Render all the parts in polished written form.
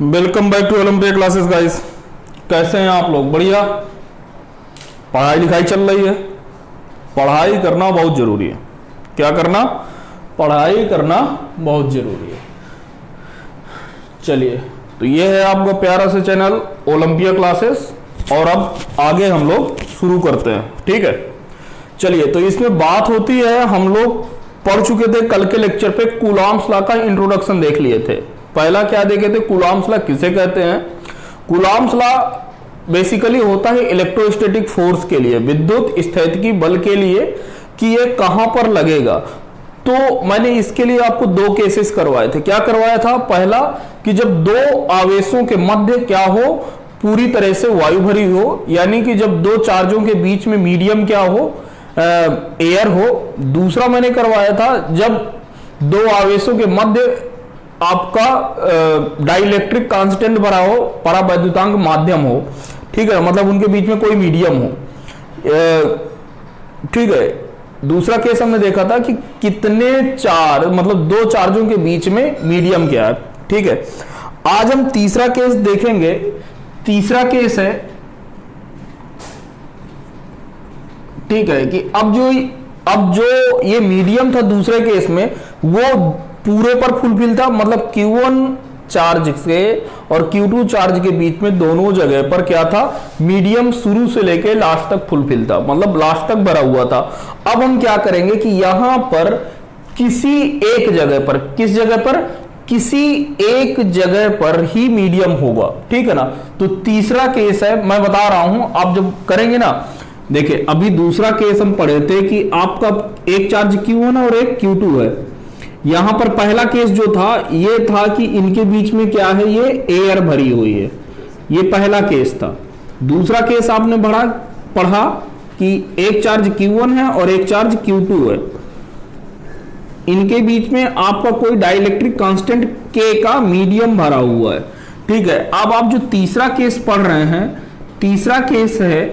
Welcome back to Olympia classes guys. कैसे हैं आप लोग? बढ़िया। पढ़ाई लिखाई चल रही है। पढ़ाई करना बहुत जरूरी है। क्या करना? पढ़ाई करना बहुत जरूरी है। चलिए, तो ये है आपका प्यारा सा चैनल ओलंपिया क्लासेस और अब आगे हम लोग शुरू करते हैं। ठीक है, चलिए। तो इसमें बात होती है, हम लोग पढ़ चुके थे कल के लेक्चर पे, कूलॉम्स लॉ का इंट्रोडक्शन देख लिए थे। पहला क्या देखे थे? कूलॉम्स लॉ किसे कहते हैं? कूलॉम्स लॉ बेसिकली होता है इलेक्ट्रोस्टैटिक फोर्स के लिए, विद्युत स्थैतिकी बल के लिए, कि ये कहां पर लगेगा। तो मैंने इसके लिए आपको दो केसेस करवाए थे। क्या करवाया था? पहला कि जब दो आवेशों के मध्य क्या हो, पूरी तरह से वायु भरी हो, यानी कि जब दो चार्जों के बीच में मीडियम क्या हो, एयर हो। दूसरा मैंने करवाया था जब दो आवेशों के मध्य आपका डाइलेक्ट्रिक कांस्टेंट भरा हो, परावैद्युतांक माध्यम हो। ठीक है, मतलब उनके बीच में कोई मीडियम हो। ठीक है। दूसरा केस हमने देखा था कि कितने चार्ज, मतलब दो चार्जों के बीच में मीडियम क्या है। ठीक है, आज हम तीसरा केस देखेंगे। तीसरा केस है, ठीक है, कि अब जो ये मीडियम था दूसरे केस में, वो पूरे पर फुलफिल था, मतलब Q1 चार्ज से और Q2 चार्ज के बीच में दोनों जगह पर क्या था, मीडियम शुरू से लेके लास्ट तक फुलफिल था, मतलब लास्ट तक भरा हुआ था। अब हम क्या करेंगे कि यहां पर किसी एक जगह पर, किस जगह पर, किसी एक जगह पर ही मीडियम होगा। ठीक है ना। तो तीसरा केस है, मैं बता रहा हूं, आप जब करेंगे ना, देखिए अभी दूसरा केस हम पढ़े थे कि आपका एक चार्ज Q1 और एक Q2 है। यहां पर पहला केस जो था ये था कि इनके बीच में क्या है, ये एयर भरी हुई है। ये पहला केस था। दूसरा केस आपने पढ़ा कि एक चार्ज Q1 है और एक चार्ज Q2 है। इनके बीच में आपका कोई डाइलेक्ट्रिक कांस्टेंट K का मीडियम भरा हुआ है। ठीक है। अब आप जो तीसरा केस पढ़ रहे हैं, तीसरा केस है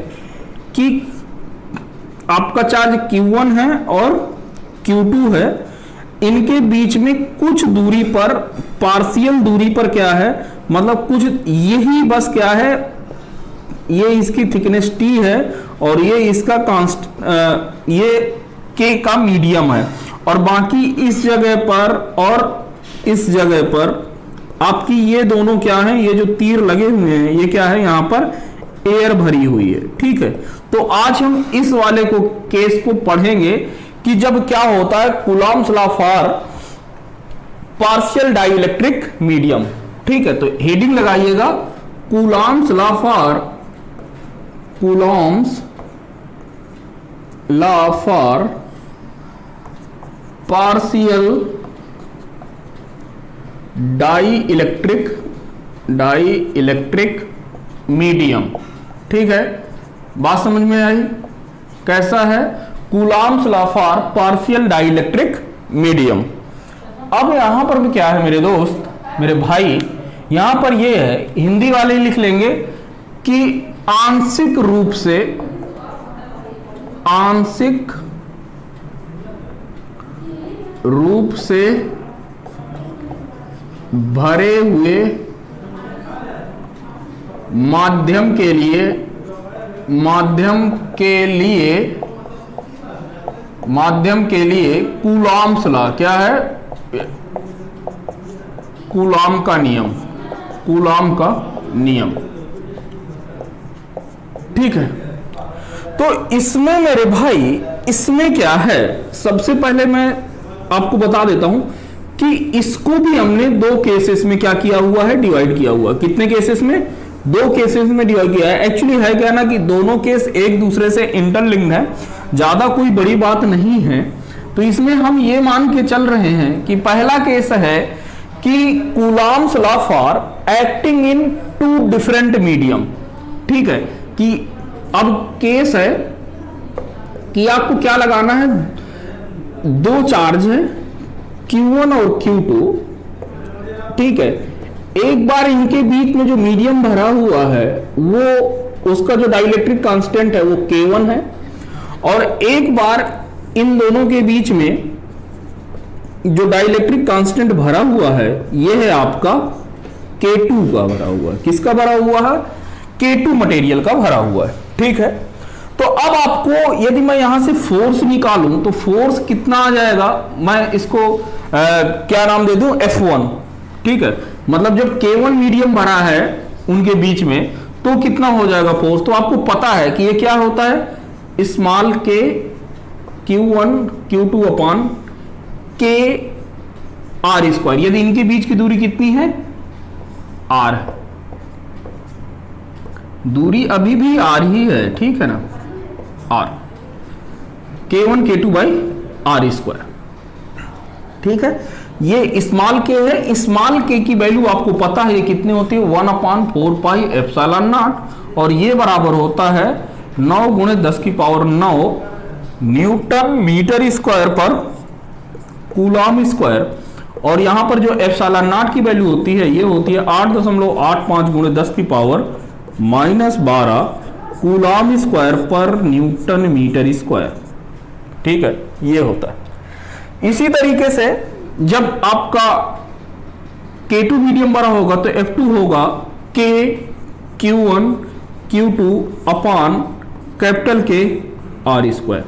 कि आपका चार्ज Q1 है और Q2 है। इनके बीच में कुछ दूरी पर, पार्शियल दूरी पर क्या है, मतलब कुछ, यही बस क्या है, ये इसकी थिकनेस T है और ये इसका ये K का मीडियम है। और बाकी इस जगह पर और इस जगह पर आपकी ये दोनों क्या है, ये जो तीर लगे हुए हैं, ये क्या है, यहां पर एयर भरी हुई है। ठीक है। तो आज हम इस वाले केस को पढ़ेंगे कि जब क्या होता है, Coulomb's law for partial dielectric medium. ठीक है, तो हेडिंग लगाइएगा, Coulomb's law for partial dielectric medium. ठीक है, बात समझ में आई? कैसा है Coulomb's law for partial dielectric medium. अब यहां पर भी क्या है मेरे दोस्त, मेरे भाई, यहां पर ये है, हिंदी वाले लिख लेंगे कि आंशिक रूप से भरे हुए माध्यम के लिए कूलॉम्स लॉ क्या है, कूलॉम का नियम। ठीक है। तो इसमें मेरे भाई, इसमें क्या है, सबसे पहले मैं आपको बता देता हूं कि इसको भी हमने दो केसेस में क्या किया हुआ है, डिवाइड किया हुआ। कितने केसेस में? दो केसेस में डिवाइड किया है। एक्चुअली है क्या ना कि दोनों केस एक दूसरे से इंटरलिंक्ड है, ज्यादा कोई बड़ी बात नहीं है। तो इसमें हम ये मान के चल रहे हैं कि पहला केस है कि Coulomb's law for acting in two different medium. ठीक है, कि अब केस है कि आपको क्या लगाना है, दो चार्ज है Q1 और Q2। ठीक है, एक बार इनके बीच में जो मीडियम भरा हुआ है, वो उसका जो डाइलेक्ट्रिक कांस्टेंट है वो K1 है, और एक बार इन दोनों के बीच में जो डाइलेक्ट्रिक कांस्टेंट भरा हुआ है, ये है आपका K2 का भरा हुआ है। किसका भरा हुआ है? K2 मटेरियल का भरा हुआ है। ठीक है, तो अब आपको यदि मैं यहां से फोर्स निकालूं तो फोर्स कितना आ जाएगा, मैं इसको क्या नाम दे दूं, F1। ठीक है, मतलब जब K1 मीडियम भरा है उनके बीच में तो कितना हो जाएगा फोर्स, तो आपको पता है कि ये क्या होता है, small k Q1 Q2 upon K R square. यदि इनके बीच की दूरी कितनी है, R, दूरी अभी भी R ही है, ठीक है ना, R, K1 K2 by R square. ठीक है, ये स्मॉल k है, स्मॉल k की वैल्यू आपको पता है ये कितनी होती है, 1/4 पाई एप्सिलॉन नॉट, और ये बराबर होता है 9 × 10⁹ न्यूटन मीटर स्क्वायर पर कूलॉम स्क्वायर। और यहां पर जो एप्सिलॉन नॉट की वैल्यू होती है ये होती है 8.85 × 10⁻⁻12 कूलॉम स्क्वायर पर न्यूटन मीटर स्क्वायर। ठीक है, ये होता है। इसी तरीके से जब आपका K2 मीडियम बड़ा होगा तो F2 होगा K Q1 Q2 upon capital K R square.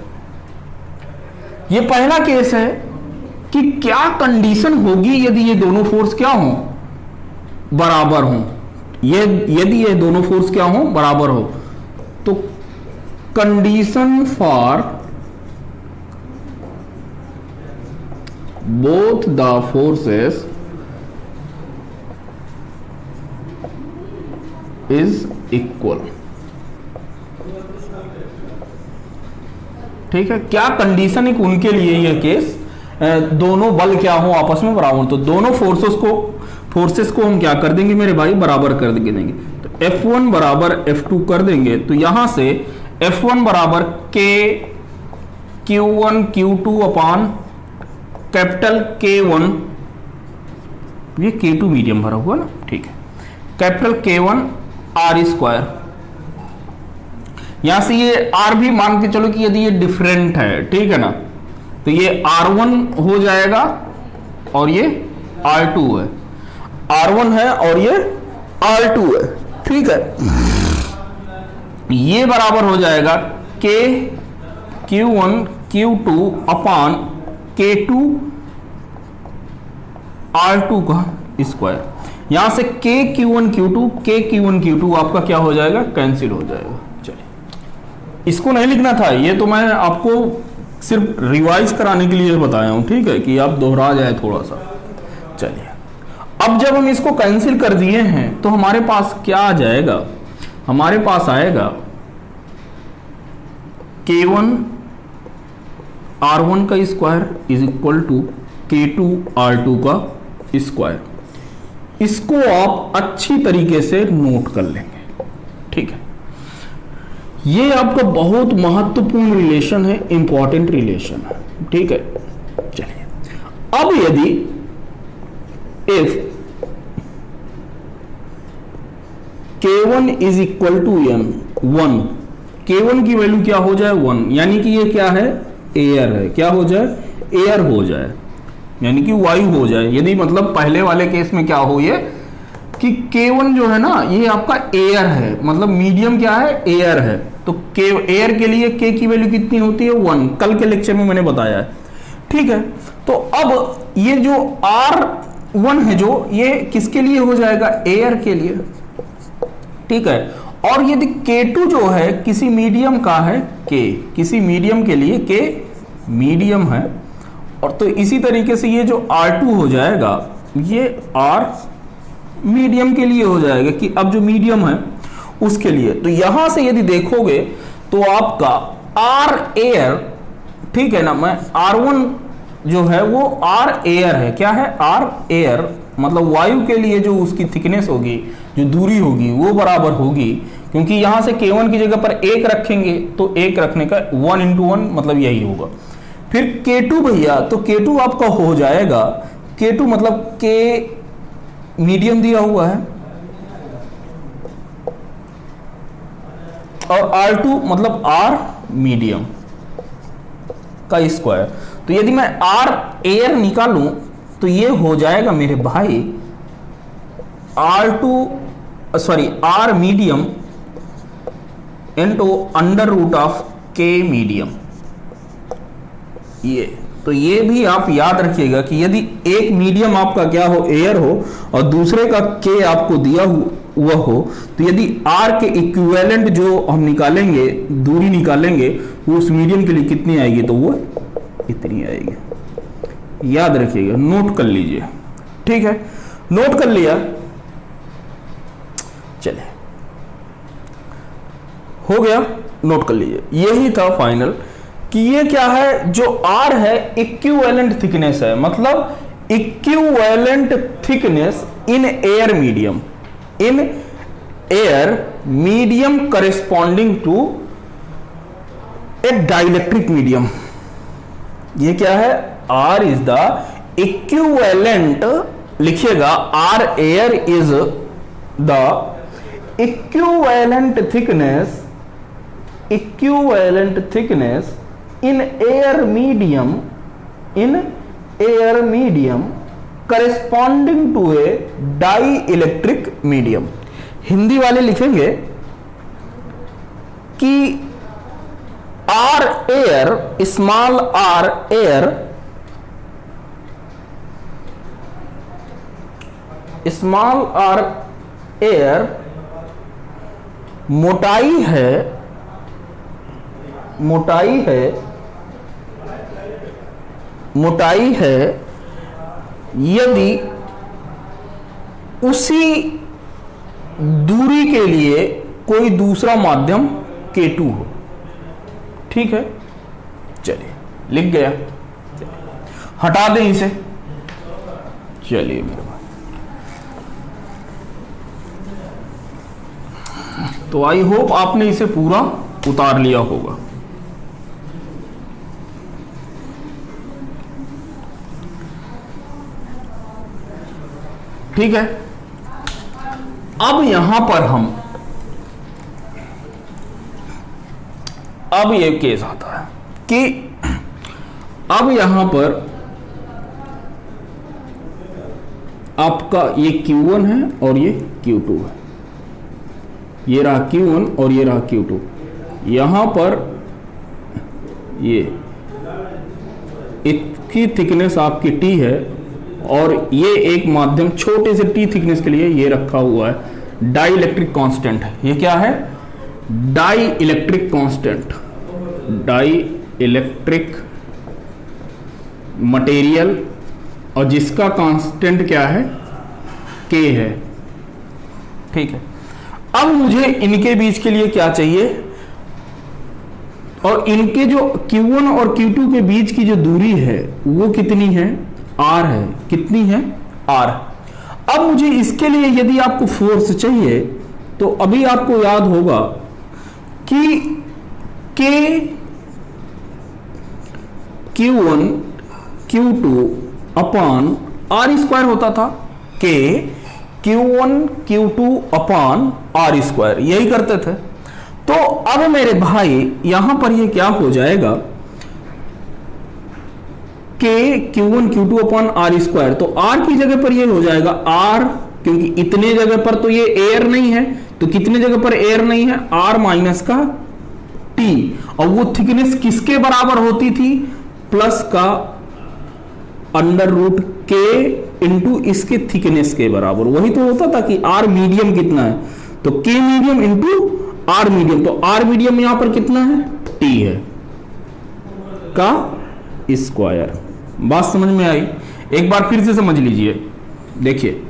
ये पहला केस है कि क्या कंडीशन होगी यदि ये दोनों फोर्स क्या हो, बराबर हो। यदि ये दोनों फोर्स क्या हो, बराबर हो, तो condition for both the forces is equal। ठीक है, क्या कंडीशन एक उनके लिए यह केस, दोनों बल क्या हो आपस में बराबर, तो दोनों फोर्सेस को हम क्या कर देंगे मेरे भाई, बराबर कर देंगे। तो F1 बराबर F2 कर देंगे, तो यहां से F1 बराबर K Q1 Q2 upon capital K1, ये K2 मीडियम भरा हुआ ना, ठीक है, कैपिटल K1 R स्क्वायर। यहां से ये R भी मान के चलो कि यदि ये डिफरेंट है, ठीक है ना, तो ये R1 हो जाएगा और ये R2 है, R1 है और ये R2 है। ठीक है, ये बराबर हो जाएगा K Q1 Q2 upon K2 R2 का स्क्वायर। यहां से K Q1 Q2 आपका क्या हो जाएगा, कैंसिल हो जाएगा। चलिए, इसको नहीं लिखना था, ये तो मैं आपको सिर्फ रिवाइज कराने के लिए बताया हूं, ठीक है, कि आप दोहरा जाए थोड़ा सा। चलिए, अब जब हम इसको कैंसिल कर दिए हैं तो हमारे पास क्या आ जाएगा, हमारे पास आएगा K1 R1 का square is equal to K2 R2 का स्क्वायर। इसको आप अच्छी तरीके से नोट कर लेंगे। ठीक है, ये आपका बहुत महत्वपूर्ण रिलेशन है, इंपॉर्टेंट रिलेशन है। ठीक है, चलिए, अब यदि if K1 is equal to M1, K1 की वैल्यू क्या हो जाए, 1, यानी कि ये क्या है, एयर है, क्या हो जाए, एयर हो जाए, यानी कि वायु हो जाए। यदि मतलब पहले वाले केस में क्या हो, ये कि K1 जो है ना, ये आपका एयर है, मतलब मीडियम क्या है, एयर है, तो एयर के लिए K की वैल्यू कितनी होती है, 1, कल के लेक्चर में मैंने बताया है। ठीक है, तो अब ये जो R1 है जो ये किसके लिए हो जाएगा, एयर के लिए। ठीक है, और यदि K2 जो है किसी मीडियम का है, K किसी मीडियम के लिए K मीडियम है, और तो इसी तरीके से ये जो R2 हो जाएगा ये R मीडियम के लिए हो जाएगा, कि अब जो मीडियम है उसके लिए। तो यहां से यदि देखोगे तो आपका R एयर, ठीक है ना, मैं R1 जो है वो R एयर है, क्या है, R एयर, मतलब वायु के लिए जो उसकी थिकनेस होगी, जो दूरी होगी वो बराबर होगी, क्योंकि यहां से K1 की जगह पर 1 रखेंगे तो 1 रखने का 1 × 1 मतलब यही होगा। फिर K2 भैया, तो K2 आपका हो जाएगा, K2 मतलब K मीडियम दिया हुआ है और R2 मतलब R मीडियम का स्क्वायर। तो यदि मैं R एयर निकालूं तो ये हो जाएगा मेरे भाई R medium into under root of K medium. तो ये भी आप याद रखिएगा कि यदि एक मीडियम आपका क्या हो, एयर हो, और दूसरे का K आपको दिया हुआ हो, तो यदि R के इक्विवेलेंट जो हम निकालेंगे, दूरी निकालेंगे, वो उस मीडियम के लिए कितनी आएगी, तो वो इतनी आएगी। याद रखिएगा, नोट कर लीजिए। ठीक है, नोट कर लिया, चले हो गया, नोट कर लीजिए। यही था फाइनल कि ये क्या है, जो R है इक्विवेलेंट थिकनेस है, मतलब equivalent thickness in air medium, in air medium corresponding to a dielectric medium. ये क्या है, R इज द इक्विवेलेंट, लिखिएगा R air is the equivalent thickness in air medium corresponding to a dielectric medium। Hindi वाले लिखेंगे कि R air, small r air, small r air मोटाई है यदि उसी दूरी के लिए कोई दूसरा माध्यम K2 हो। ठीक है, चलिए लिख गया, हटा दें इसे। चलिए मेरे भाई, तो आई होप आपने इसे पूरा उतार लिया होगा। ठीक है, अब यहां पर अब ये केस आता है कि अब यहां पर आपका ये Q1 है और ये Q2 है, ये रहा Q1 और ये रहा Q2। यहां पर ये इसकी थिकनेस आपकी T है, और ये एक माध्यम छोटे से T थिकनेस के लिए ये रखा हुआ है, डाई इलेक्ट्रिक कांस्टेंट है। ये क्या है, dielectric constant, dielectric material, और जिसका कांस्टेंट क्या है, K है। ठीक है, अब मुझे इनके बीच के लिए क्या चाहिए, और इनके जो Q1 और Q2 के बीच की जो दूरी है वो कितनी है, R है। कितनी है, R। अब मुझे इसके लिए यदि आपको फोर्स चाहिए, तो अभी आपको याद होगा कि K Q1 Q2 अपान R स्क्वायर होता था, K Q1 Q2 अपान R स्क्वायर, यही करते थे। तो अब मेरे भाई यहां पर ये क्या हो जाएगा, K Q1 Q2 upon R square, तो R की जगह पर ये हो जाएगा R, क्योंकि इतने जगह पर तो ये एयर नहीं है, तो कितने जगह पर एयर नहीं है, R माइनस का T, और वो थिकनेस किसके बराबर होती थी, प्लस का अंडर रूट K इंटू इसके थिकनेस के बराबर। वही तो होता था कि R मीडियम कितना है, तो K medium into R medium, तो R मीडियम यहां पर कितना है, T है का स्क्वायर। बात समझ में आई, एक बार फिर से समझ लीजिए। देखिए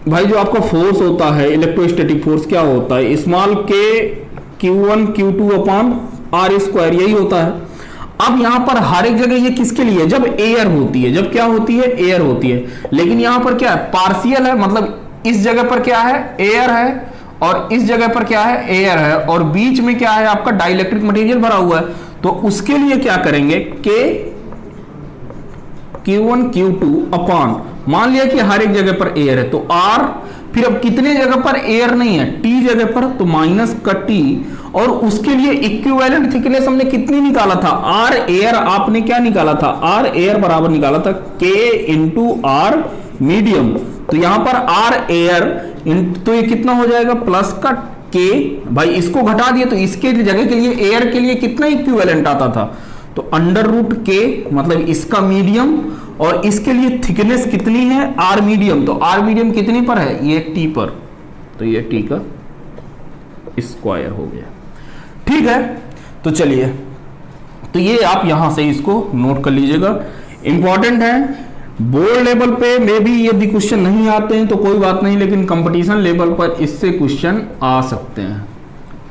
भाई, जो आपका फोर्स होता है, इलेक्ट्रोस्टैटिक फोर्स क्या होता है, small K Q1 Q2 upon R square, यही होता है। अब यहां पर हर एक जगह ये किसके लिए, जब एयर होती है, जब क्या होती है, एयर होती है। लेकिन यहां पर क्या है, पार्शियल है, मतलब इस जगह पर क्या है, एयर है, और इस जगह पर क्या है, एयर है, और बीच में क्या है, आपका डाइलेक्ट्रिक मटेरियल भरा हुआ है। तो उसके लिए क्या करेंगे, K Q1 Q2 अपॉन, मान लिया कि हर एक जगह पर एयर है, तो R, फिर अब कितने जगह पर एयर नहीं है, T जगह पर, तो माइनस का T, और उसके लिए इक्विवेलेंट थिकनेस हमने कितनी निकाला था, R एयर आपने क्या निकाला था, R एयर बराबर निकाला था K इंटू R मीडियम, तो यहां पर आर एयर, तो ये कितना हो जाएगा प्लस का के, भाई इसको घटा दिए तो इसके जगह के लिए एयर के लिए कितना इक्विवेलेंट आता था, तो अंडर रूट के, मतलब इसका मीडियम, और इसके लिए थिकनेस कितनी है आर मीडियम, तो आर मीडियम कितनी पर है, ये टी पर, तो ये टी का स्क्वायर हो गया। ठीक है, तो चलिए, तो ये आप यहां से इसको नोट कर लीजिएगा, इंपॉर्टेंट है। बोर्ड लेवल पे में भी यदि क्वेश्चन नहीं आते हैं तो कोई बात नहीं, लेकिन कंपटीशन लेवल पर इससे क्वेश्चन आ सकते हैं।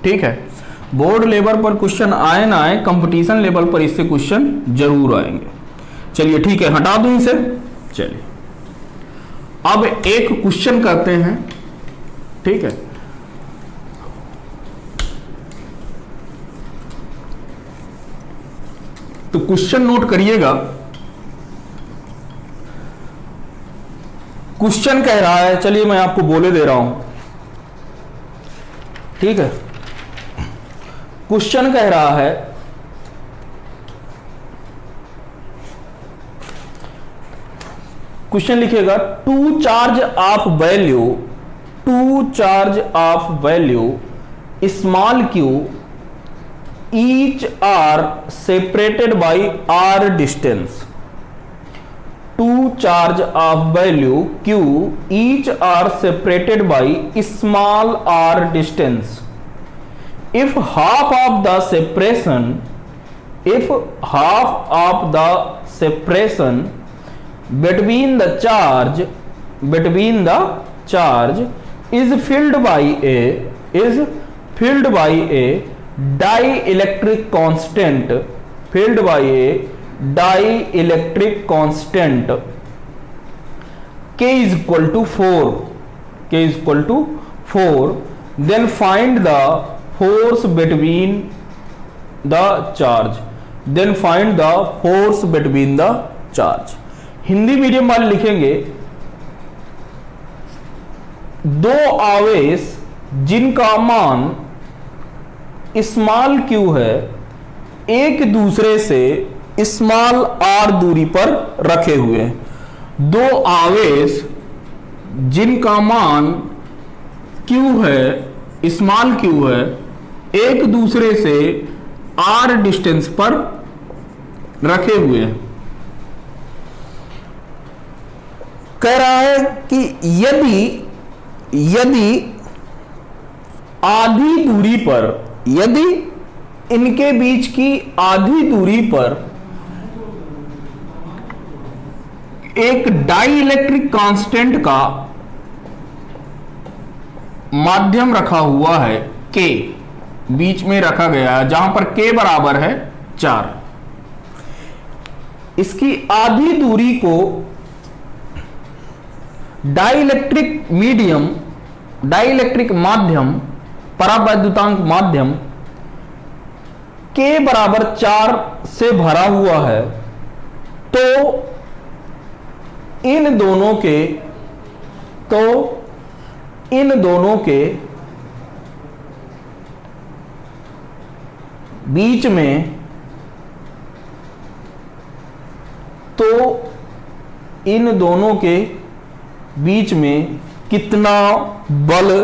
ठीक है, बोर्ड लेवल पर क्वेश्चन आए ना आए, कंपटीशन लेवल पर इससे क्वेश्चन जरूर आएंगे। चलिए ठीक है, हटा दूं इसे। चलिए अब एक क्वेश्चन करते हैं। ठीक है, तो क्वेश्चन नोट करिएगा। क्वेश्चन कह रहा है, चलिए मैं आपको बोले दे रहा हूं। ठीक है, क्वेश्चन कह रहा है क्वेश्चन लिखेगा two charge of value small q each are separated by r distance. Two charge of value q each are separated by small r distance. If half of the separation between the charge is filled by a dielectric constant, K is equal to 4, then find the force between the charge। Hindi medium वाले लिखेंगे दो आवेश जिनका मान small Q है एक दूसरे से स्मॉल आर दूरी पर रखे हुए हैं। दो आवेश जिनका मान क्यू है, स्मॉल क्यू है, एक दूसरे से आर डिस्टेंस पर रखे हुए हैं। कह रहा है कि यदि आधी दूरी पर, यदि इनके बीच की आधी दूरी पर एक डाइइलेक्ट्रिक कांस्टेंट का माध्यम रखा हुआ है, के बीच में रखा गया है, जहां पर के बराबर है 4, इसकी आधी दूरी को डाइइलेक्ट्रिक माध्यम, परावैद्युतांक माध्यम के बराबर 4 से भरा हुआ है, तो इन दोनों के बीच में, तो इन दोनों के बीच में कितना बल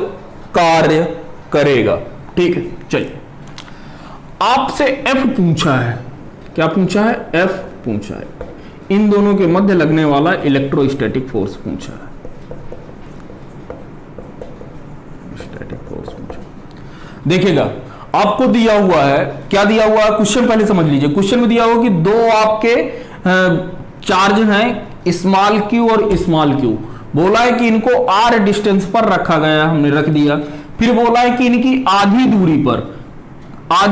कार्य करेगा। ठीक है, चलिए आपसे F पूछा है, क्या पूछा है, F पूछा है, इन दोनों के मध्य लगने वाला इलेक्ट्रोस्टैटिक फोर्स पूछा है। स्टैटिक फोर्स पूछा, देखिएगा आपको दिया हुआ है, क्या दिया हुआ है, क्वेश्चन पहले समझ लीजिए। क्वेश्चन में दिया हुआ कि दो आपके चार्ज हैं स्मॉल क्यू और स्मॉल क्यू, बोला है कि इनको आर डिस्टेंस पर रखा गया, हमने रख दिया। फिर बोला है कि इनकी आधी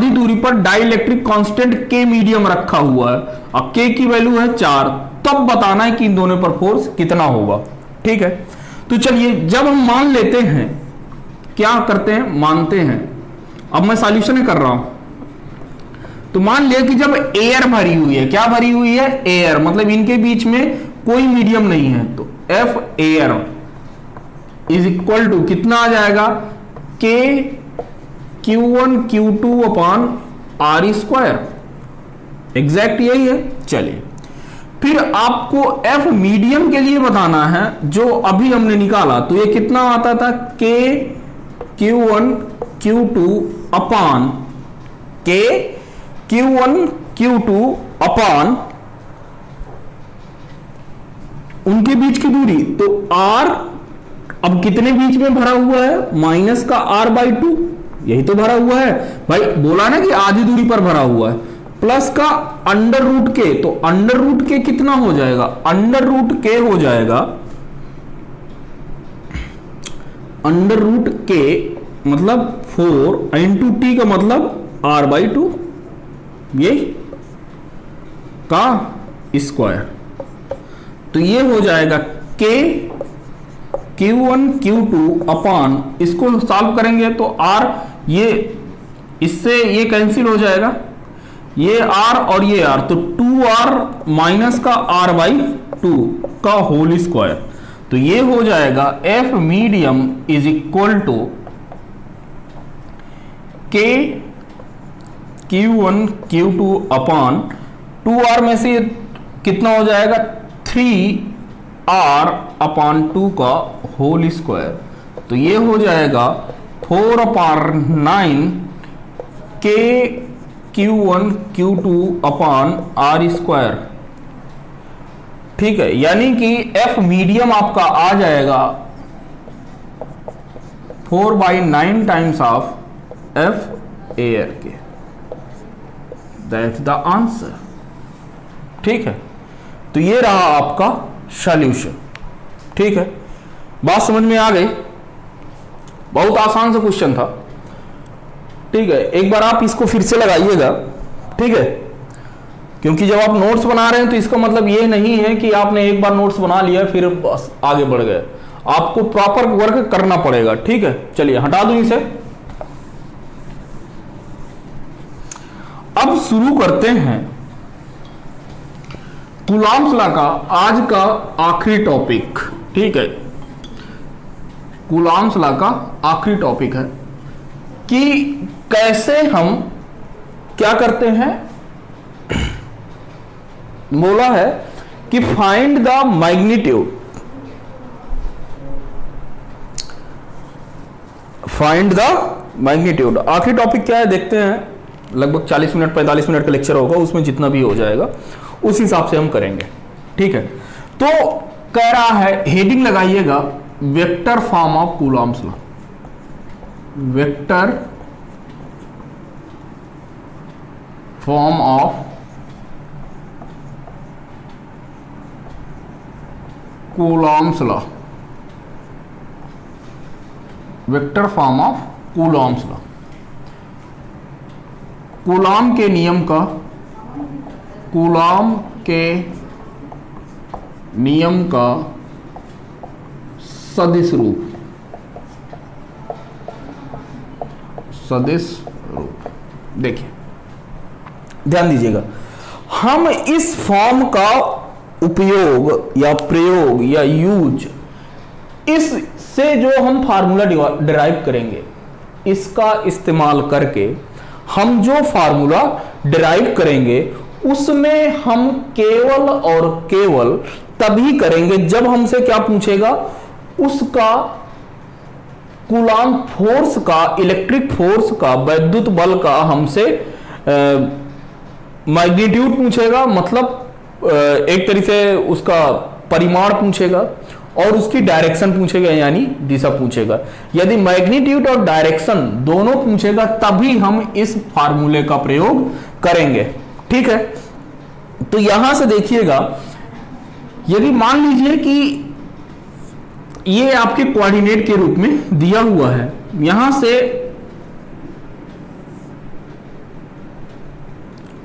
दूरी पर डाइइलेक्ट्रिक कांस्टेंट के मीडियम रखा हुआ है और के की वैल्यू है 4, तब बताना है कि इन दोनों पर फोर्स कितना होगा। ठीक है, तो चलिए जब हम मान लेते हैं, क्या करते हैं, मानते हैं। अब मैं सॉल्यूशन कर रहा हूं, तो मान लिया कि जब एयर भरी हुई है, क्या भरी हुई है, एयर, मतलब इनके बीच में कोई मीडियम नहीं है, तो F air is equal to कितना आ जाएगा, के Q1 Q2 upon R²। Exact यही है। चलिए फिर आपको एफ मीडियम के लिए बताना है जो अभी हमने निकाला, तो ये कितना आता था, के Q1 Q2 अपान के Q1 Q2 अपान उनके बीच की दूरी, तो R अब कितने बीच में भरा हुआ है, माइनस का R/2, यही तो भरा हुआ है भाई, बोला ना कि आधी दूरी पर भरा हुआ है, प्लस का अंडर रूट के, तो अंडर रूट के कितना हो जाएगा, अंडर रूट के हो जाएगा, अंडर रूट के मतलब 4 इंटू टी का मतलब R/2, ये का स्क्वायर, तो ये हो जाएगा के Q1 Q2 अपान, इसको सॉल्व करेंगे तो R, ये इससे ये कैंसिल हो जाएगा, ये R और ये R, तो 2R माइनस का R/2 का होल स्क्वायर, तो ये हो जाएगा F medium is equal to k Q1 Q2 upon 2R में से कितना हो जाएगा, 3R अपान 2 का होल स्क्वायर, तो ये हो जाएगा 4/9 के Q1 Q2 अपान R स्क्वायर। ठीक है, यानी कि F मीडियम आपका आ जाएगा 4/9 टाइम्स ऑफ F एयर के, दैट्स द आंसर। ठीक है, तो ये रहा आपका सॉल्यूशन। ठीक है, बात समझ में आ गई, बहुत आसान सा क्वेश्चन था। ठीक है, एक बार आप इसको फिर से लगाइएगा। ठीक है, क्योंकि जब आप नोट्स बना रहे हैं तो इसका मतलब ये नहीं है कि आपने एक बार नोट्स बना लिया फिर बस आगे बढ़ गए, आपको प्रॉपर वर्क करना पड़ेगा। ठीक है, चलिए हटा दूं इसे। अब शुरू करते हैं कूलॉम्स लॉ का आज का आखिरी टॉपिक। ठीक है, कूलॉम्स लॉ का आखिरी टॉपिक है कि कैसे हम क्या करते हैं, बोला है कि find the magnitude, find the magnitude. आखिरी टॉपिक क्या है देखते हैं, लगभग 40 मिनट 45 मिनट का लेक्चर होगा, उसमें जितना भी हो जाएगा उस हिसाब से हम करेंगे। ठीक है, तो कह रहा है, हेडिंग लगाइएगा vector form of Coulomb's law, vector form of Coulomb's law, vector form of Coulomb's law. Coulomb के नियम का, कूलॉम के नियम का सदिश रूप, सदिश रूप। देखिए ध्यान दीजिएगा, हम इस फॉर्म का उपयोग या प्रयोग या यूज, इससे जो हम फार्मूला डिराइव करेंगे, इसका इस्तेमाल करके हम जो फार्मूला डिराइव करेंगे उसमें हम केवल और केवल तभी करेंगे जब हमसे क्या पूछेगा, उसका कूलॉम फोर्स का, इलेक्ट्रिक फोर्स का, वैद्युत बल का हमसे मैग्नीट्यूड पूछेगा, मतलब एक तरीके से उसका परिमाण पूछेगा और उसकी डायरेक्शन पूछेगा, यानी दिशा पूछेगा। यदि मैग्नीट्यूड और डायरेक्शन दोनों पूछेगा तभी हम इस फार्मूले का प्रयोग करेंगे। ठीक है, तो यहां से देखिएगा, यदि मान लीजिए कि ये आपके कोऑर्डिनेट के रूप में दिया हुआ है, यहां से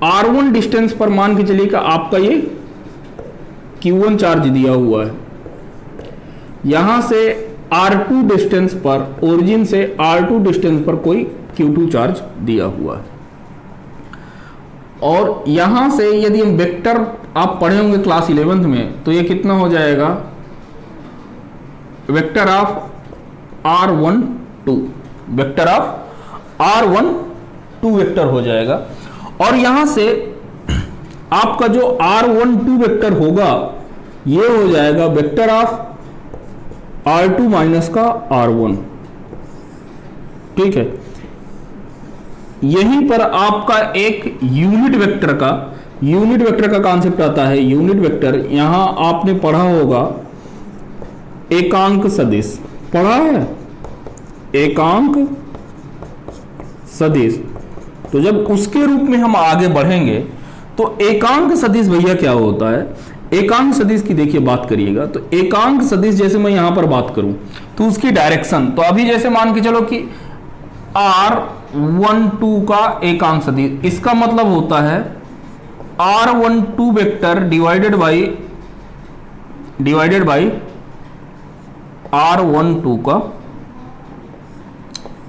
R1 डिस्टेंस पर मान के चलिए कि आपका ये Q1 चार्ज दिया हुआ है, यहां से R2 डिस्टेंस पर, ओरिजिन से R2 डिस्टेंस पर कोई Q2 चार्ज दिया हुआ है, और यहां से यदि हम वेक्टर आप पढ़े होंगे क्लास 11th में, तो ये कितना हो जाएगा, vector of R12, vector of R12 vector हो जाएगा। और यहां से आपका जो r12 वेक्टर होगा ये हो जाएगा वेक्टर ऑफ r2 माइनस का r1। ठीक है, यहीं पर आपका एक यूनिट वेक्टर का कॉन्सेप्ट आता है। यूनिट वेक्टर यहां आपने पढ़ा होगा एकांक सदिश, पढ़ा है एकांक सदिश। तो जब उसके रूप में हम आगे बढ़ेंगे तो एकांक सदिश भैया क्या होता है, एकांक सदिश की देखिए बात करिएगा। तो एकांक सदिश जैसे मैं यहां पर बात करूं तो उसकी डायरेक्शन, तो अभी जैसे मान के चलो कि r12 का एकांक सदिश, इसका मतलब होता है r12 vector divided by r12 का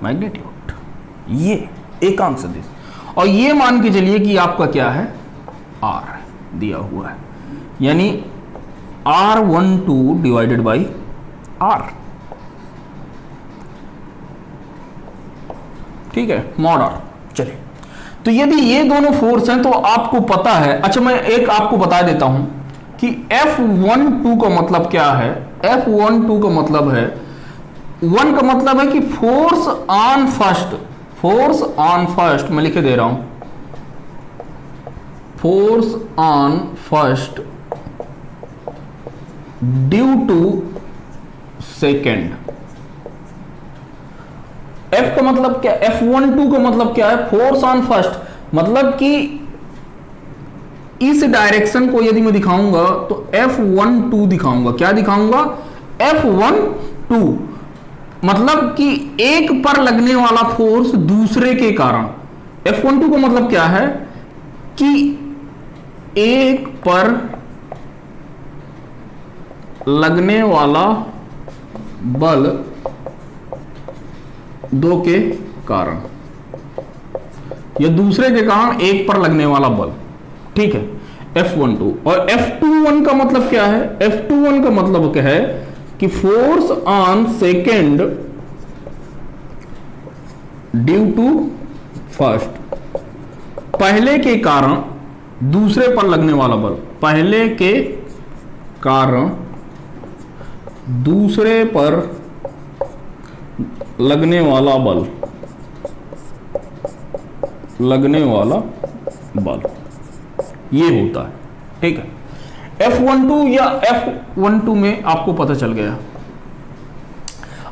मैग्नीट्यूड, ये एकांक सदिश। और ये मान के चलिए कि आपका क्या है, r दिया हुआ है, यानी r12 डिवाइडेड बाई r। ठीक है, मॉड r। चलिए, तो यदि ये दोनों फोर्स हैं तो आपको पता है, अच्छा मैं एक आपको बता देता हूं कि F12 का मतलब क्या है। F12 का मतलब है, 1 का मतलब है कि फोर्स ऑन फर्स्ट, मैं लिखे दे रहा हूं, force on first due to second. F का मतलब क्या, F12 का मतलब क्या है, फोर्स ऑन फर्स्ट, मतलब कि इस डायरेक्शन को यदि मैं दिखाऊंगा तो F12 दिखाऊंगा। क्या दिखाऊंगा, F12, मतलब कि एक पर लगने वाला फोर्स दूसरे के कारण। F12 का मतलब क्या है कि एक पर लगने वाला बल दो के कारण, या दूसरे के कारण एक पर लगने वाला बल। ठीक है, F12। और F21 का मतलब क्या है, F21 का मतलब क्या है कि force on second due to first, पहले के कारण दूसरे पर लगने वाला बल, पहले के कारण दूसरे पर लगने वाला बल, ये होता है। ठीक है, F12 या F12 में आपको पता चल गया।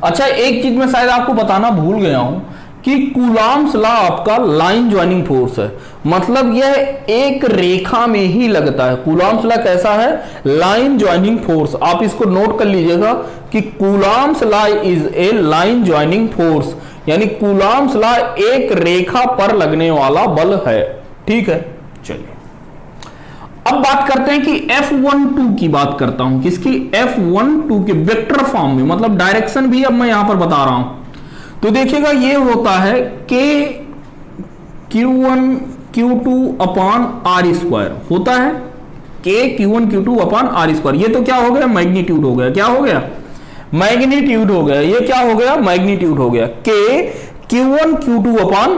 अच्छा, एक चीज मैं शायद आपको बताना भूल गया हूं कि कूलॉम्स लॉ आपका लाइन ज्वाइनिंग फोर्स है, मतलब यह एक रेखा में ही लगता है। कूलॉम्स लॉ कैसा है, लाइन ज्वाइनिंग फोर्स। आप इसको नोट कर लीजिएगा कि Coulomb's law is a line joining force, यानी कूलॉम्स लॉ एक रेखा पर लगने वाला बल है। ठीक है, चलिए अब बात करते हैं कि F12 की बात करता हूं, किसकी, F12 के वेक्टर फॉर्म में, मतलब डायरेक्शन भी अब मैं यहां पर बता रहा हूं। तो देखिएगा ये होता है K Q1 Q2 upon R square, होता है K Q1 Q2 upon R square. ये तो क्या हो गया, मैग्नीट्यूड हो गया। क्या हो गया, मैग्नीट्यूड हो गया। ये क्या हो गया, मैग्नीट्यूड हो गया, K Q1 Q2 upon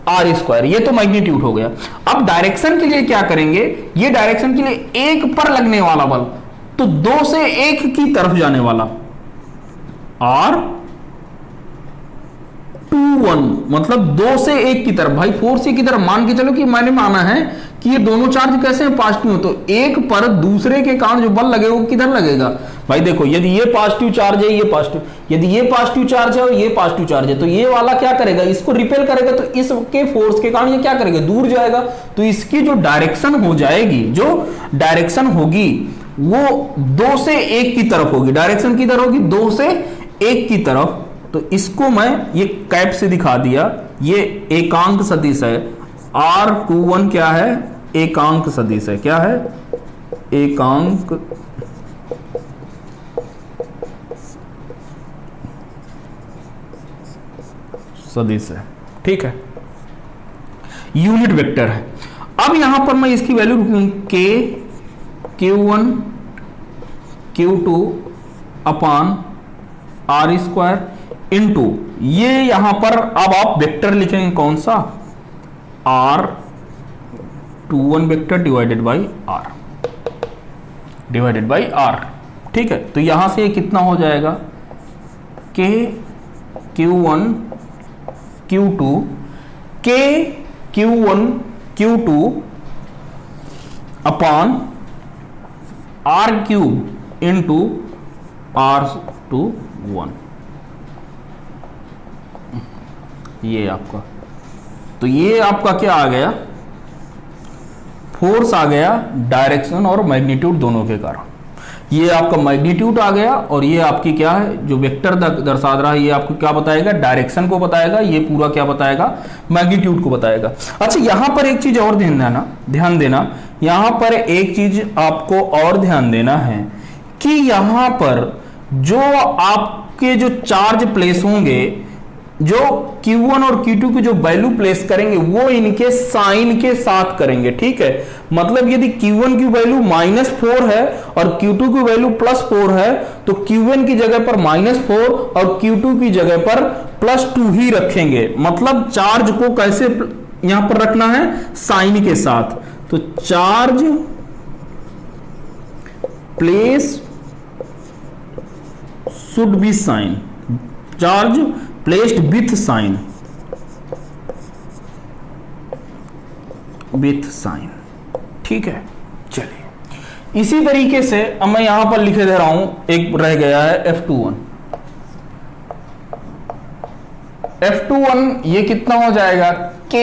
R square, ये तो मैग्नीट्यूड हो गया। अब डायरेक्शन के लिए क्या करेंगे, ये डायरेक्शन के लिए एक पर लगने वाला बल, तो 2 से 1 की तरफ जाने वाला R21, मतलब 2 से 1 की तरफ। भाई 4 से की तरफ मान के चलो कि मैंने माना है कि ये दोनों चार्ज कैसे हैं, पॉजिटिव हो, तो एक पर दूसरे के कारण जो बल लगेगा वो किधर लगेगा। भाई देखो, यदि ये पॉजिटिव चार्ज है, ये पॉजिटिव, यदि ये पॉजिटिव चार्ज है और ये पॉजिटिव चार्ज है, तो ये वाला क्या करेगा, इसको रिपेल करेगा, तो इसके फोर्स के कारण ये क्या करेगा, दूर जाएगा। तो इसकी जो डायरेक्शन हो जाएगी, जो डायरेक्शन होगी वो 2 से 1 की तरफ होगी। डायरेक्शन किधर होगी, 2 से 1 की तरफ। तो इसको मैं ये कैप से दिखा दिया, ये एकांक सदिश है। R21 क्या है, एकांक सदिश है। क्या है, एकांक सदिश है। ठीक है, यूनिट वेक्टर है। अब यहां पर मैं इसकी वैल्यू रखूंगा K Q1 Q2 upon R square into, ये यहां पर अब आप वेक्टर लिखेंगे कौन सा, F21 vector divided by R, ठीक है। तो यहां से ये कितना हो जाएगा, K Q1 Q2 K Q1 Q2 upon R cube into R21, ये आपका, तो ये आपका क्या आ गया, फोर्स आ गया डायरेक्शन और मैग्नीट्यूड दोनों के कारण। ये आपका मैग्नीट्यूड आ गया और ये आपकी क्या है, जो वेक्टर दर्शा रहा है, ये आपको क्या बताएगा, डायरेक्शन को बताएगा, ये पूरा क्या बताएगा, मैग्नीट्यूड को बताएगा। अच्छा, यहां पर एक चीज और ध्यान देना, यहां पर एक चीज आपको और ध्यान देना है कि यहां पर जो आपके जो चार्ज प्लेस होंगे, जो Q1 और Q2 की जो वैल्यू प्लेस करेंगे वो इनके साइन के साथ करेंगे, ठीक है। मतलब यदि Q1 की वैल्यू -4 है और Q2 की वैल्यू +4 है, तो Q1 की जगह पर -4 और Q2 की जगह पर +2 ही रखेंगे। मतलब चार्ज को कैसे यहां पर रखना है, साइन के साथ। तो charge place should be sign, charge placed with sign, ठीक है। चलिए, इसी तरीके से अब मैं यहां पर लिखे दे रहा हूं, एक रह गया है F21 ये कितना हो जाएगा, K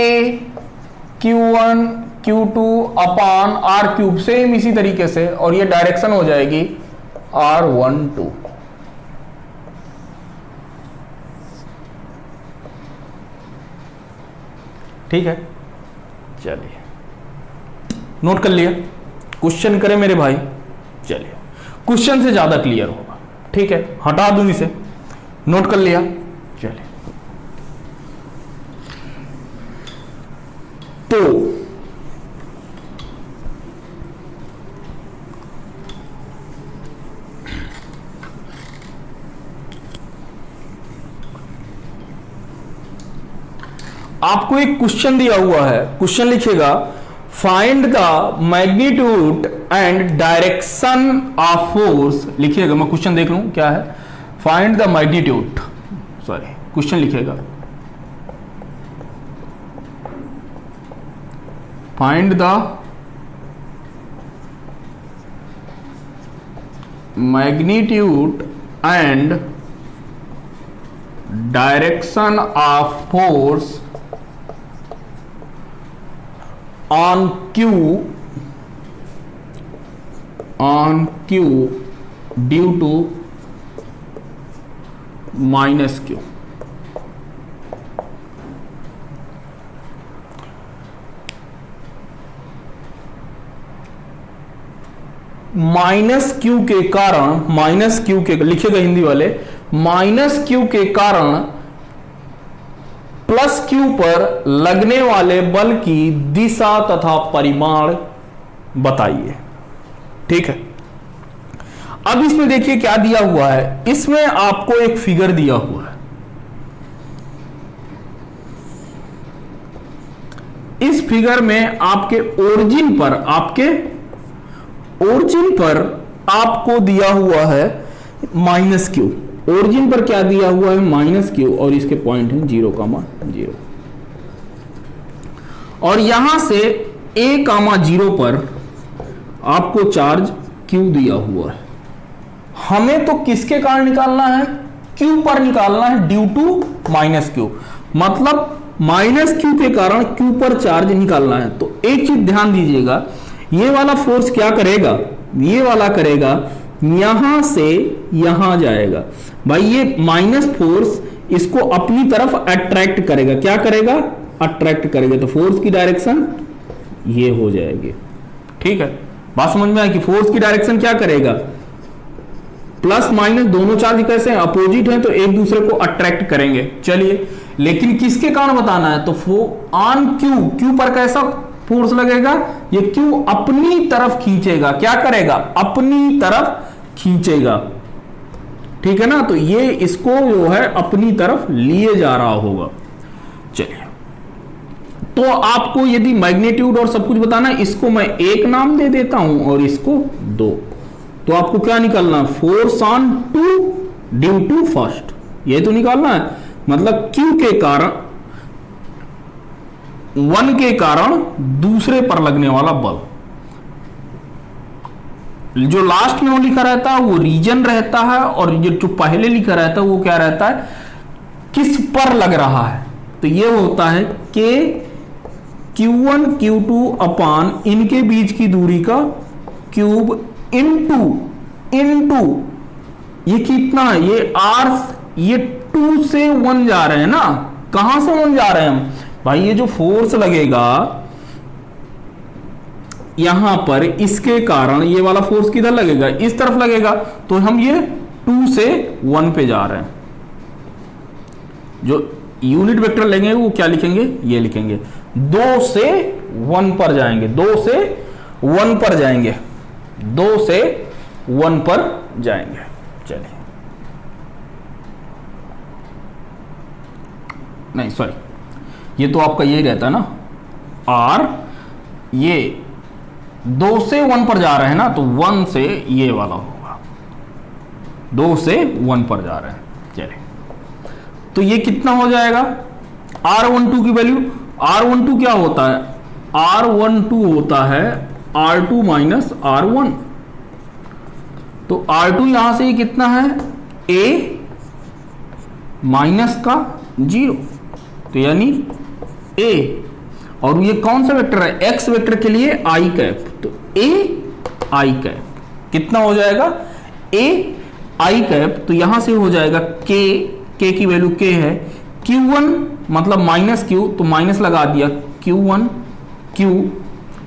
Q1 Q2 upon R cube, same इसी तरीके से, और ये डायरेक्शन हो जाएगी R12, ठीक है। चलिए, नोट कर लिया, क्वेश्चन करें मेरे भाई। चलिए, क्वेश्चन से ज्यादा क्लियर होगा, ठीक है। हटा दूं इसे, नोट कर लिया। चलिए, तो आपको एक क्वेश्चन दिया हुआ है, क्वेश्चन लिखेगा find the magnitude and direction of force, लिखिएगा, मैं क्वेश्चन देख लूं क्या है। Find the magnitude, sorry, question लिखेगा find the magnitude and direction of force on Q due to -Q। -Q के कारण, -Q के, लिखेगा हिंदी वाले, -Q के कारण +Q पर लगने वाले बल की दिशा तथा परिमाण बताइए, ठीक है। अब इसमें देखिए क्या दिया हुआ है, इसमें आपको एक फिगर दिया हुआ है। इस फिगर में आपके ओरिजिन पर आपको दिया हुआ है -Q, ओरिजिन पर क्या दिया हुआ है, -Q, और इसके पॉइंट है 0,0, और यहां से A,0 पर आपको चार्ज Q दिया हुआ है। हमें तो किसके कारण निकालना है, Q पर निकालना है, ड्यू टू -Q, मतलब -Q के कारण Q पर चार्ज निकालना है। तो एक चीज ध्यान दीजिएगा, ये वाला फोर्स क्या करेगा, ये वाला करेगा यहां से यहां जाएगा भाई, ये माइनस फोर्स इसको अपनी तरफ अट्रैक्ट करेगा, क्या करेगा, अट्रैक्ट करेगा। तो फोर्स की डायरेक्शन ये हो जाएगी, ठीक है। बात समझ में आई कि फोर्स की डायरेक्शन क्या करेगा, प्लस माइनस दोनों चार्ज कैसे हैं, अपोजिट हैं, तो एक दूसरे को अट्रैक्ट करेंगे। चलिए, लेकिन किसके कारण बताना है, तो ऑन Q पर कैसा फोर्स लगेगा, ये Q अपनी तरफ खींचेगा, क्या करेगा, अपनी तरफ खींचेगा, ठीक है ना। तो ये इसको जो है अपनी तरफ लिए जा रहा होगा। चलिए, तो आपको यदि मैग्नीट्यूड और सब कुछ बताना, इसको मैं एक नाम दे देता हूं और इसको दो, तो आपको क्या निकालना है, force on two due to first, ये तो निकालना है। मतलब Q के कारण, 1 के कारण दूसरे पर लगने वाला बल, जो लास्ट में वो लिखा रहता है वो रीजन रहता है, और ये जो पहले लिखा रहता है वो क्या रहता है, किस पर लग रहा है। तो ये होता है कि Q1 Q2 अपान इनके बीच की दूरी का क्यूब इनटू ये कितना है, ये R, ये 2 से 1 जा रहे हैं ना, कहां से 1 जा रहे हैं हम भाई, ये जो फोर्स लगेगा यहां पर, इसके कारण ये वाला फोर्स किधर लगेगा, इस तरफ लगेगा, तो हम ये 2 से 1 पे जा रहे हैं। जो यूनिट वेक्टर लेंगे वो क्या लिखेंगे, ये लिखेंगे 2 से 1 पर जाएंगे, 2 से 1 पर जाएंगे, 2 से 1 पर जाएंगे। चलिए, नहीं सॉरी, ये तो आपका यही रहता है ना, R, ये 2 से 1 पर जा रहे हैं ना, तो 1 से ये वाला होगा, 2 से 1 पर जा रहे हैं। चलिए, तो ये कितना हो जाएगा, R12 की वैल्यू, R12 क्या होता है, R12 होता है R2 माइनस R1, तो R2 यहां से ये कितना है, A माइनस का 0, तो यानी A, और ये कौन सा वेक्टर है, X वेक्टर के लिए I कैप, तो A I कैप कितना हो जाएगा, A I कैप, तो यहां से हो जाएगा K की वैल्यू K है, Q1 मतलब माइनस Q, तो माइनस लगा दिया, Q1 Q,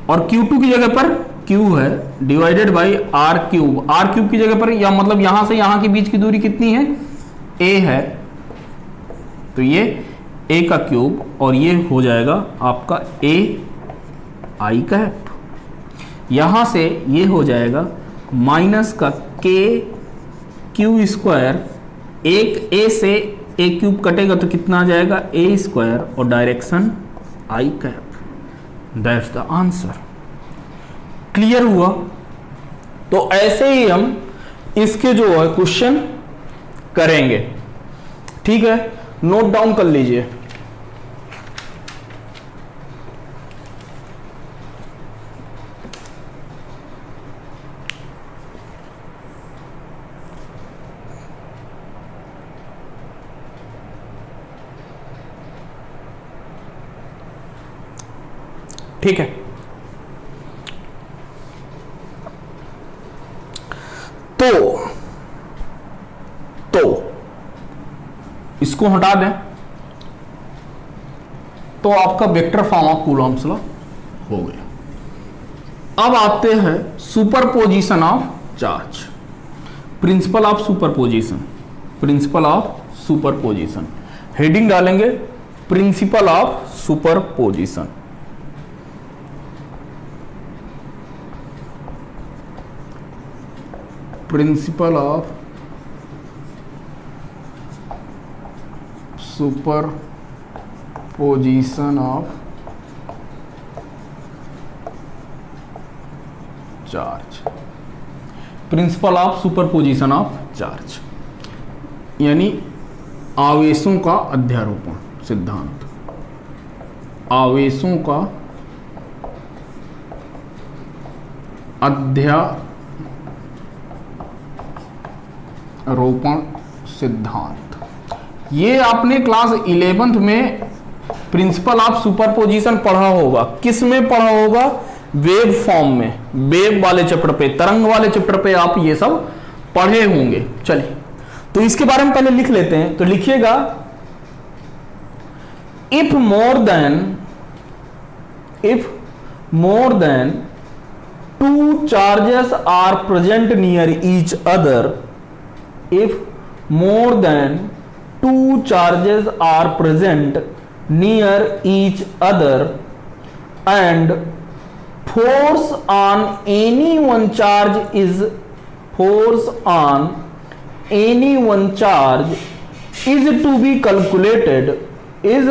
और Q2 की जगह पर Q है, डिवाइडेड बाई R क्यूब की जगह पर, या मतलब यहां से यहां के बीच की दूरी कितनी है, A है, तो ये A का क्यूब, और ये हो जाएगा आपका A I कैप, यहां से ये हो जाएगा माइनस का K Q स्क्वायर, एक A से A क्यूब कटेगा तो कितना आ जाएगा, A स्क्वायर, और direction I cap, that's the answer. Clear हुआ। तो ऐसे ही हम इसके जो है क्वेश्चन करेंगे, ठीक है, नोट डाउन कर लीजिए। ठीक है, तो इसको हटा दें तो आपका vector form of Coulomb's law हो गया। अब आते हैं superposition of charge, principle of superposition, principle of superposition, heading डालेंगे principle of superposition. Principle of superposition of charge, principle of superposition of charge यानी आवेशों का अध्यारोपण सिद्धांत, आवेशों का अध्यारोपण सिद्धांत। ये आपने क्लास 11th में प्रिंसिपल ऑफ सुपरपोजिशन पढ़ा होगा। किस में पढ़ा होगा, वेव फॉर्म में, वेव वाले चैप्टर पे, तरंग वाले चैप्टर पे आप ये सब पढ़े होंगे। चलिए, तो इसके बारे में पहले लिख लेते हैं। तो लिखिएगा, if more than two charges are present near each other, if more than two charges are present near each other and force on any one charge is to be calculated, is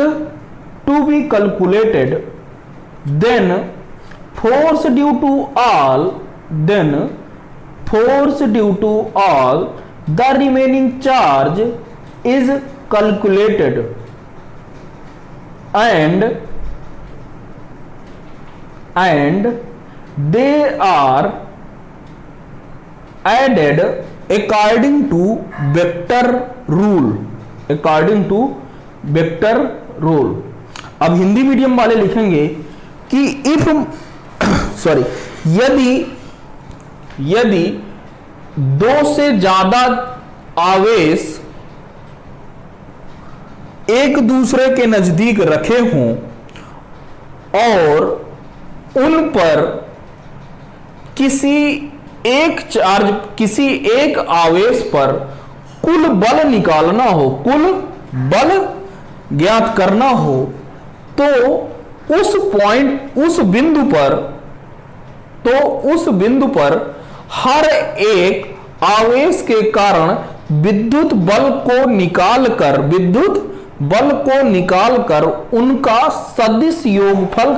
to be calculated, then force due to all the remaining charge is calculated and they are added according to vector rule. अब Hindi medium वाले लिखेंगे कि यदि दो से ज्यादा आवेश एक दूसरे के नजदीक रखे हों और उन पर किसी एक आवेश पर कुल बल निकालना हो, कुल बल ज्ञात करना हो, तो उस बिंदु पर हर एक आवेश के कारण विद्युत बल को निकालकर उनका सदिश योगफल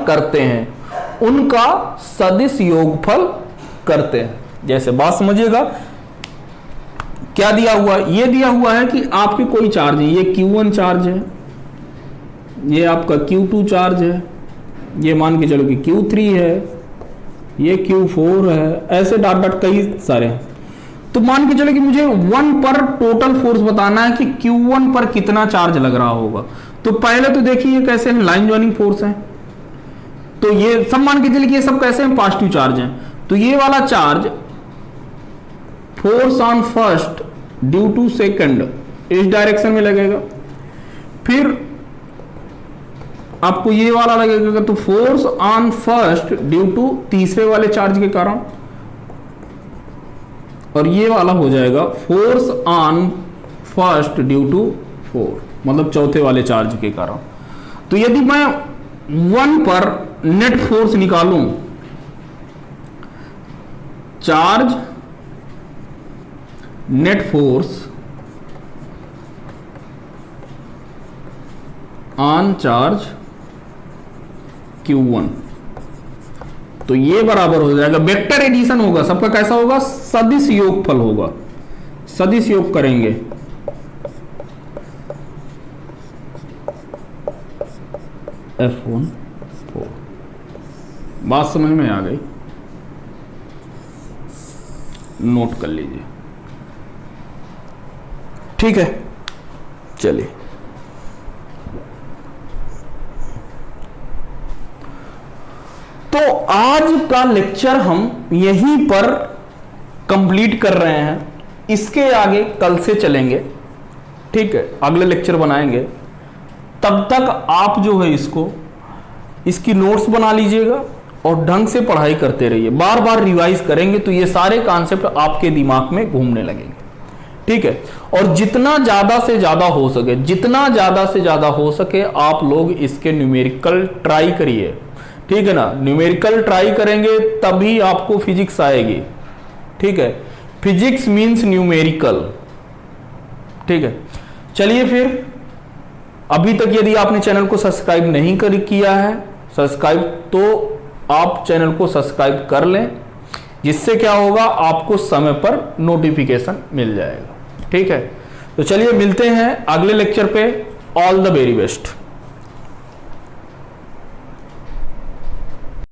करते हैं। जैसे बात समझिएगा, क्या दिया हुआ है? ये दिया हुआ है कि आपके कोई चार्ज है, ये Q1 चार्ज है, ये आपका Q2 चार्ज है, ये मान के चलो कि Q3 है, ये Q4 है, ऐसे डॉट कई सारे हैं। तो मान के चलो कि मुझे 1 पर टोटल फोर्स बताना है कि Q1 पर कितना चार्ज लग रहा होगा। तो पहले तो देखिए कैसे है, लाइन ज्वाइनिंग फोर्स है, तो ये सब मान के चलिए कि ये सब कैसे हैं, पॉजिटिव चार्ज हैं। तो ये वाला charge force on first due to second इस डायरेक्शन में लगेगा, फिर आपको ये वाला लगेगा तो force on first due to तीसरे वाले चार्ज के कारण, और ये वाला हो जाएगा force on first due to 4, मतलब चौथे वाले चार्ज के कारण। तो यदि मैं 1 पर नेट फोर्स निकालूं, charge net force on charge Q1, तो ये बराबर हो जाएगा, वेक्टर एडिशन होगा सबका, कैसा होगा, सदिश योगफल होगा, सदिश योग करेंगे F1 4। बात समझ में आ गई, नोट कर लीजिए, ठीक है। चलिए तो आज का लेक्चर हम यहीं पर कंप्लीट कर रहे हैं, इसके आगे कल से चलेंगे, ठीक है, अगले लेक्चर बनाएंगे। तब तक आप जो है इसकी नोट्स बना लीजिएगा और ढंग से पढ़ाई करते रहिए, बार बार रिवाइज करेंगे तो ये सारे कॉन्सेप्ट आपके दिमाग में घूमने लगेंगे, ठीक है। और जितना ज्यादा से ज्यादा हो सके आप लोग इसके न्यूमेरिकल ट्राई करिए, ठीक है ना। न्यूमेरिकल ट्राई करेंगे तभी आपको फिजिक्स आएगी, ठीक है। फिजिक्स मींस न्यूमेरिकल, ठीक है। चलिए फिर, अभी तक यदि आपने चैनल को सब्सक्राइब नहीं किया है, तो आप चैनल को सब्सक्राइब कर लें, जिससे क्या होगा, आपको समय पर नोटिफिकेशन मिल जाएगा, ठीक है। तो चलिए मिलते हैं अगले लेक्चर पे। All the very best.